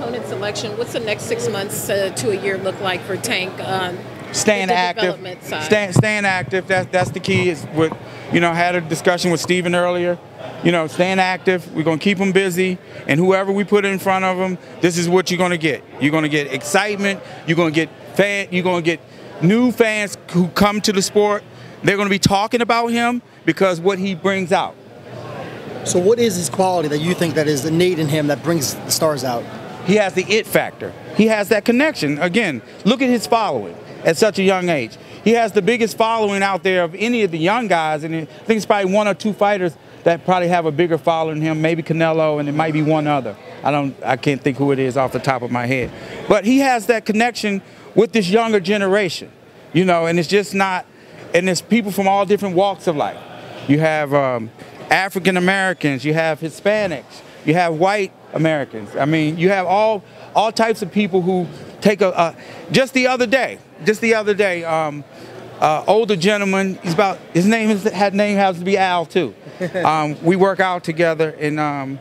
opponent selection, what's the next 6 months to a year look like for Tank? Staying active. Staying active. That's the key. Is what, I had a discussion with Steven earlier. Staying active. We're gonna keep them busy, and whoever we put in front of them, this is what you're gonna get. You're gonna get excitement. You're gonna get You're gonna get new fans who come to the sport. They're gonna be talking about him because what he brings out. So what is his quality that you think that is innate in him that brings the stars out? He has the it factor. He has that connection. Again, look at his following at such a young age. He has the biggest following out there of any of the young guys, and I think it's probably one or two fighters that probably have a bigger following than him, maybe Canelo, and it might be one other. I can't think who it is off the top of my head. But he has that connection with this younger generation, and it's just not, and it's people from all different walks of life. You have African Americans, you have Hispanics, you have white Americans. I mean, you have all types of people who take just the other day, older gentleman. His name has to be Al too. We work out together, and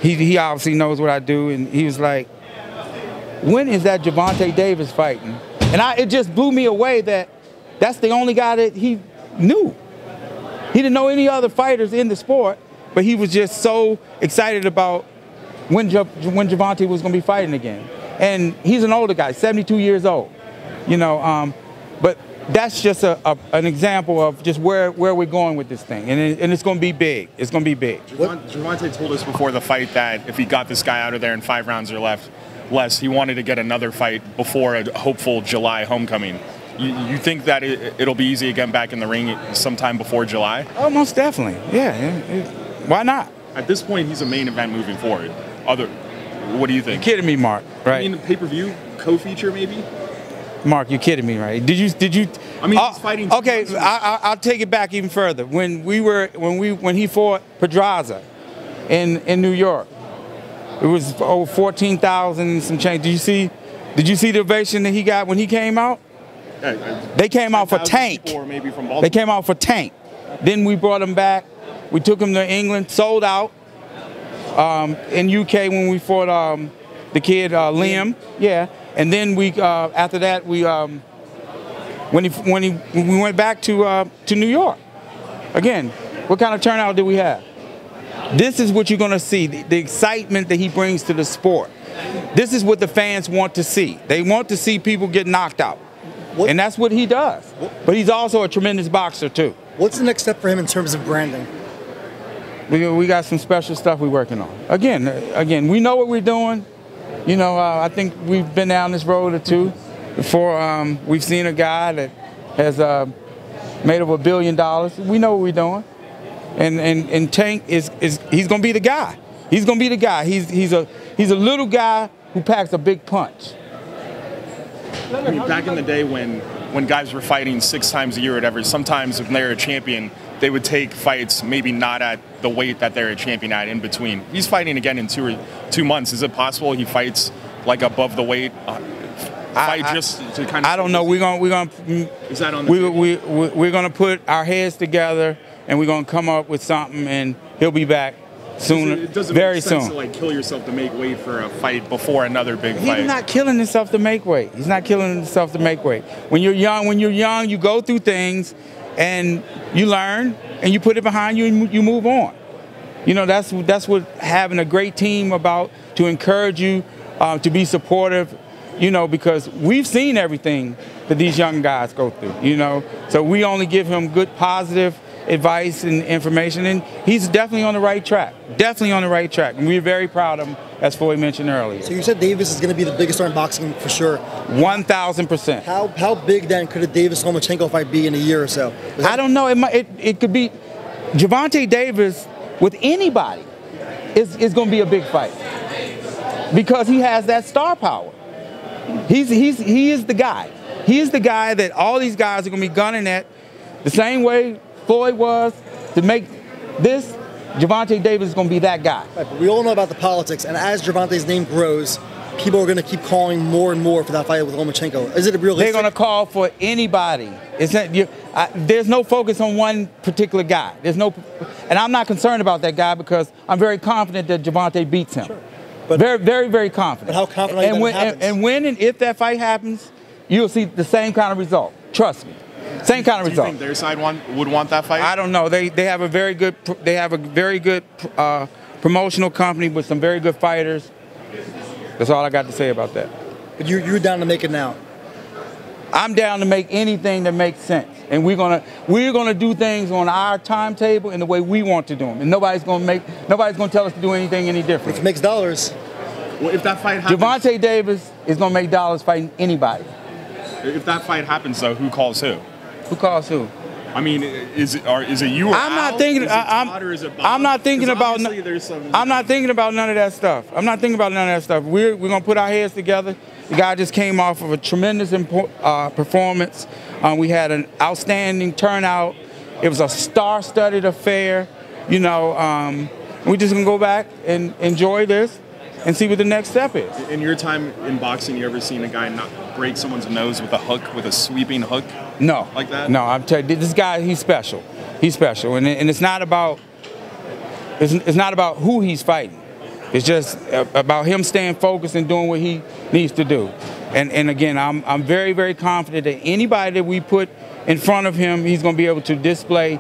he obviously knows what I do, and he was like, "When is that Gervonta Davis fighting?" And it just blew me away that that's the only guy that he knew. He didn't know any other fighters in the sport, but he was just so excited about when Gervonta was going to be fighting again. And he's an older guy, 72 years old, but that's just an example of just where we're going with this thing, and it's going to be big. It's going to be big. Gervonta told us before the fight that if he got this guy out of there in 5 rounds or less, he wanted to get another fight before a hopeful July homecoming. You think that it'll be easy to get back in the ring sometime before July? Oh, most definitely. Yeah. Why not? At this point, he's a main event moving forward. What do you think? You're kidding me, Mark? Right? I mean, pay-per-view co-feature maybe. Mark, you're kidding me, right? Did you? I mean, he's fighting. Okay, I'll take it back even further. When he fought Pedraza in New York, it was over 14,000 and some change. Did you see the ovation that he got when he came out? They came out for Tank. They came out for Tank. Then we brought him back. We took him to England, sold out. In UK when we fought the kid Liam, yeah. And then after that we went back to New York. Again, what kind of turnout did we have? This is what you're going to see, the excitement that he brings to the sport. This is what the fans want to see. They want to see people get knocked out. And that's what he does. But he's also a tremendous boxer, too. What's the next step for him in terms of branding? We got some special stuff we're working on. Again, we know what we're doing. I think we've been down this road or two before. We've seen a guy that has made over $1 billion. We know what we're doing. And Tank he's going to be the guy. He's going to be the guy. He's a little guy who packs a big punch. I mean, back in the day when guys were fighting 6 times a year or whatever, sometimes when they're a champion, they would take fights maybe not at the weight that they're a champion at in between. He's fighting again in 2 months. Is it possible he fights like above the weight? Just to kind of. I don't know. We're gonna. Is that on the? We're gonna put our heads together and we're gonna come up with something, and he'll be back soon. It doesn't very make sense soon. to like kill yourself to make weight for a fight before another big fight. He's not killing himself to make weight. He's not killing himself to make weight. When you're young, you go through things, and you learn, and you put it behind you, and you move on. That's what having a great team about, to encourage you, to be supportive. Because we've seen everything that these young guys go through. So we only give him good, positive advice and information, and he's definitely on the right track. Definitely on the right track, and we're very proud of him, as Floyd mentioned earlier. So you said Davis is going to be the biggest star in boxing for sure. 1,000%. How big then could a Davis-Lomachenko fight be in a year or so? I don't know. It could be Gervonta Davis with anybody is going to be a big fight because he has that star power. He is the guy. He is the guy that all these guys are going to be gunning at the same way Floyd was to make this. Gervonta Davis is going to be that guy. Right, but we all know about the politics, and as Gervonta's name grows, people are going to keep calling more and more for that fight with Lomachenko. Is it realistic? They're going to call for anybody. There's no focus on one particular guy. And I'm not concerned about that guy because I'm very confident that Gervonta beats him. Sure. But very, very, very confident. But how confident are you that it happens? And when and if that fight happens, you'll see the same kind of result. Trust me, same kind of result. Do you think their side would want that fight? I don't know. They have a very good promotional company with some very good fighters. That's all I got to say about that. But you're down to make it now. I'm down to make anything that makes sense, and we're gonna do things on our timetable and the way we want to do them, and nobody's gonna tell us to do anything any different. If it makes dollars. Well, if that fight happens, Gervonta Davis is gonna make dollars fighting anybody. If that fight happens, though, who calls who? Who calls who? I mean, is it you or I'm Al? not thinking. Is it Todd or is it Bob? I'm not thinking 'Cause about. obviously there's some, I'm not thinking about none of that stuff. I'm not thinking about none of that stuff. We're gonna put our heads together. The guy just came off of a tremendous performance. We had an outstanding turnout. It was a star-studded affair. You know, we're just gonna go back and enjoy this and see what the next step is. In your time in boxing, you ever seen a guy not break someone's nose with a hook, with a sweeping hook? No. Like that? No, I'm telling you, this guy, he's special. He's special, and it's not about who he's fighting. It's just about him staying focused and doing what he needs to do. And again, I'm very, very confident that anybody that we put in front of him, he's going to be able to display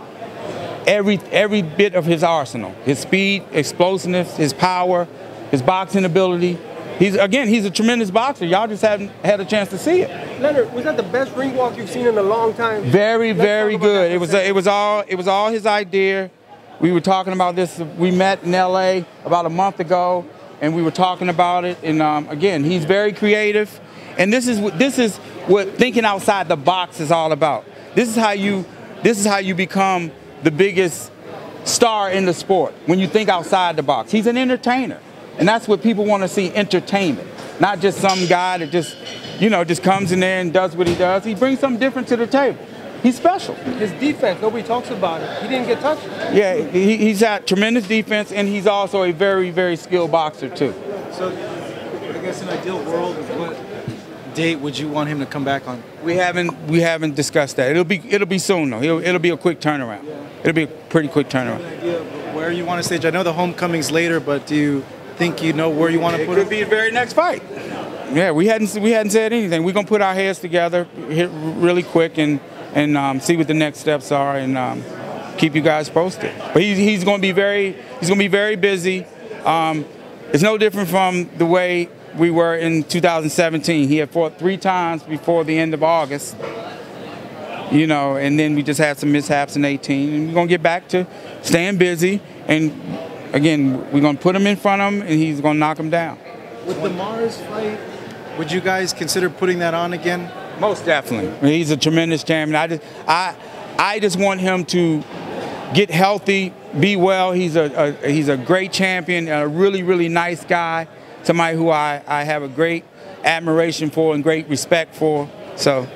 every bit of his arsenal: his speed, explosiveness, his power, his boxing ability. He's a tremendous boxer. Y'all just haven't had a chance to see it. Leonard, was that the best ring walk you've seen in a long time? Very, very good. It was all his idea. We were talking about this. We met in L.A. about a month ago, and we were talking about it. And again, he's very creative, and this is what thinking outside the box is all about. This is how you become the biggest star in the sport, when you think outside the box. He's an entertainer. And that's what people want to see, entertainment. Not just some guy that just comes in there and does what he does. He brings something different to the table. He's special. His defense, nobody talks about it. He didn't get touched. Yeah, he's got tremendous defense, and he's also a very, very skilled boxer, too. So, I guess in an ideal world, what date would you want him to come back on? We haven't discussed that. It'll be soon, though. It'll be a quick turnaround. Yeah. It'll be a pretty quick turnaround. Do you have an idea of where you want to stage? I know the homecoming's later, but do you think you know where you want to put it? It could be the very next fight. Yeah, we hadn't said anything. We're gonna put our heads together, hit really quick, and see what the next steps are, and keep you guys posted. But he's gonna be very busy. It's no different from the way we were in 2017. He had fought 3 times before the end of August. You know, and then we just had some mishaps in 18, and we're gonna get back to staying busy. And again, we're going to put him in front of him, and he's going to knock him down. With the Mars fight, would you guys consider putting that on again? Most definitely. He's a tremendous champion. I just want him to get healthy, be well. He's a great champion, a really, really nice guy, somebody who I have a great admiration for and great respect for. So,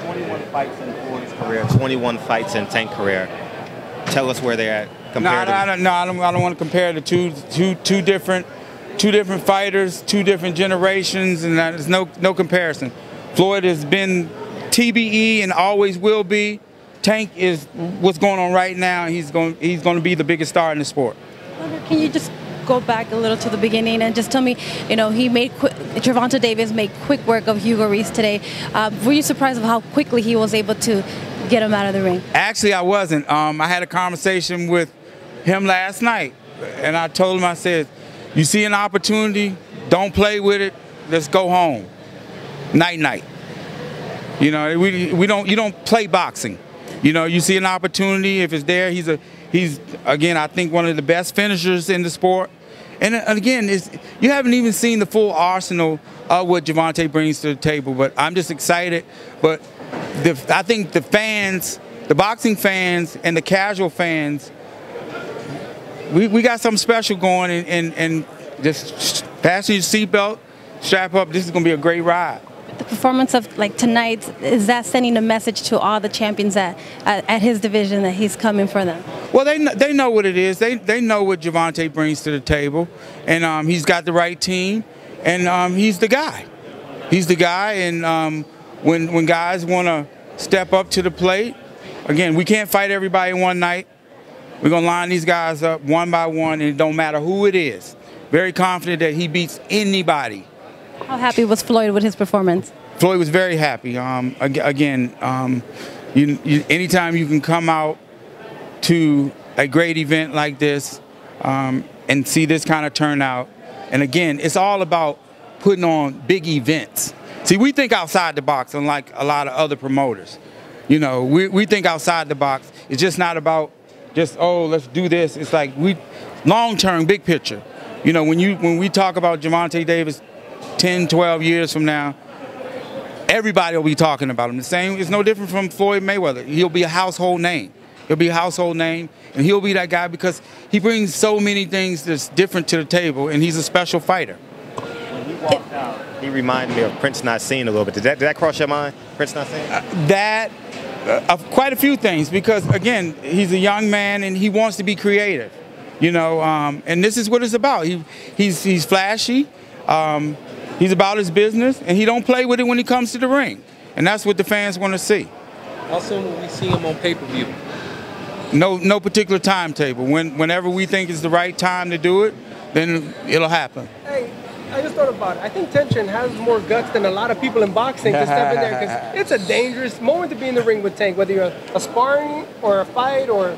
21 fights in Floyd's career, 21 fights in Tank career. Tell us where they're at. No, I don't want to compare the two different fighters, 2 different generations, and there's no comparison. Floyd has been TBE and always will be. Tank is what's going on right now. And he's going to be the biggest star in the sport. Can you just go back a little to the beginning and just tell me, Gervonta Davis made quick work of Hugo Reese today. Were you surprised of how quickly he was able to get him out of the ring? Actually, I wasn't. I had a conversation with him last night, and I told him, I said, you see an opportunity, don't play with it, let's go home. Night night. You know, you don't play boxing. You know, you see an opportunity, if it's there, he's again, I think one of the best finishers in the sport. And again, you haven't even seen the full arsenal of what Gervonta brings to the table, but I'm just excited. But I think the fans, the boxing fans and the casual fans, we got something special going, and just fasten your seatbelt, strap up. This is going to be a great ride. The performance of tonight, is that sending a message to all the champions at his division that he's coming for them? Well, they know what it is. They know what Gervonta brings to the table, and he's got the right team, and he's the guy. He's the guy, and when guys want to step up to the plate, again, we can't fight everybody in one night. We're going to line these guys up one by one, and it don't matter who it is. very confident that he beats anybody. How happy was Floyd with his performance? Floyd was very happy. Anytime you can come out to a great event like this and see this kind of turnout, and again, it's all about putting on big events. See, we think outside the box, unlike a lot of other promoters. You know, we think outside the box. It's just not about just, oh, let's do this. It's like long-term, big picture. You know, when we talk about Gervonta Davis 10, 12 years from now, everybody will be talking about him. The same, it's no different from Floyd Mayweather. He'll be a household name. He'll be a household name, and he'll be that guy because he brings so many things that's different to the table, and he's a special fighter. When he walked out, he reminded me of Prince Nassim a little bit. Did that cross your mind, Prince Nassim? Quite a few things, because again, he's a young man and he wants to be creative, you know. And this is what it's about. He's flashy. He's about his business, and he don't play with it when he comes to the ring, and that's what the fans want to see. How soon will we see him on pay-per-view? No particular timetable. Whenever we think it's the right time to do it, then it'll happen. Hey, I just thought about it. I think Tension has more guts than a lot of people in boxing to step in there, because it's a dangerous moment to be in the ring with Tank, whether you're a sparring or a fight or...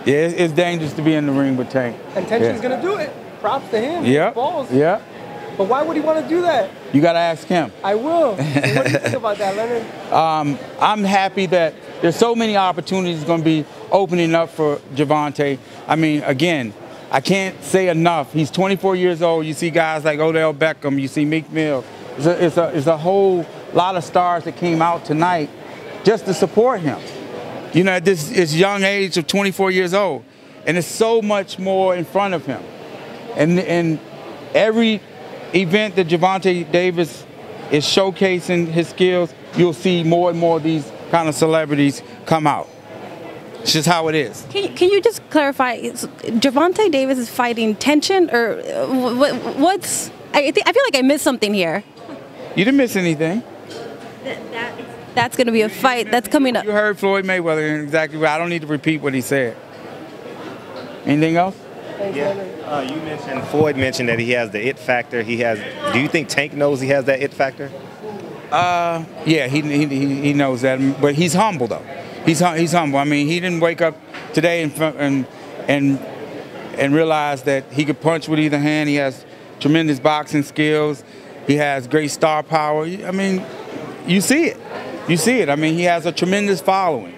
Yeah, it's dangerous to be in the ring with Tank. And Tension's going to do it. Props to him. Yeah. Yeah. But why would he want to do that? You got to ask him. I will. So what do you think about that, Leonard? I'm happy that there's so many opportunities going to be opening up for Gervonta. I mean, again, I can't say enough. He's 24 years old. You see guys like Odell Beckham. You see Meek Mill. It's a whole lot of stars that came out tonight just to support him. You know, at this young age of 24 years old. And there's so much more in front of him. And every event that Gervonta Davis is showcasing his skills, you'll see more and more of these kind of celebrities come out. It's just how it is. Can you just clarify? Gervonta Davis is fighting Tension, or what's? I feel like I missed something here. You didn't miss anything. That's going to be a fight that's coming up. You heard Floyd Mayweather exactly right. I don't need to repeat what he said. Anything else? Yeah. You mentioned, Floyd mentioned that he has the it factor. Do you think Tank knows he has that it factor? Yeah, he knows that, but he's humble though. He's humble. I mean, he didn't wake up today and realize that he could punch with either hand. He has tremendous boxing skills. He has great star power. I mean, you see it. You see it. I mean, he has a tremendous following,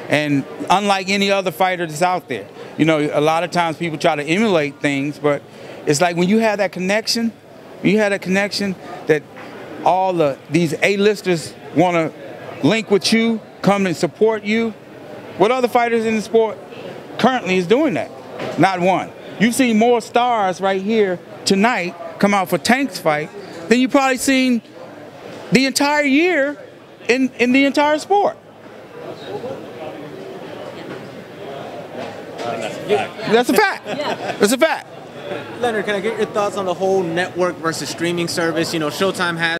and unlike any other fighter that's out there. You know, a lot of times people try to emulate things, but it's like when you have that connection, that all these A-listers want to link with you, come and support you. What other fighters in the sport currently is doing that? Not one. You've seen more stars right here tonight come out for Tank's fight than you've probably seen the entire year in the entire sport. That's a fact. That's a fact. Leonard, can I get your thoughts on the whole network versus streaming service? You know, Showtime has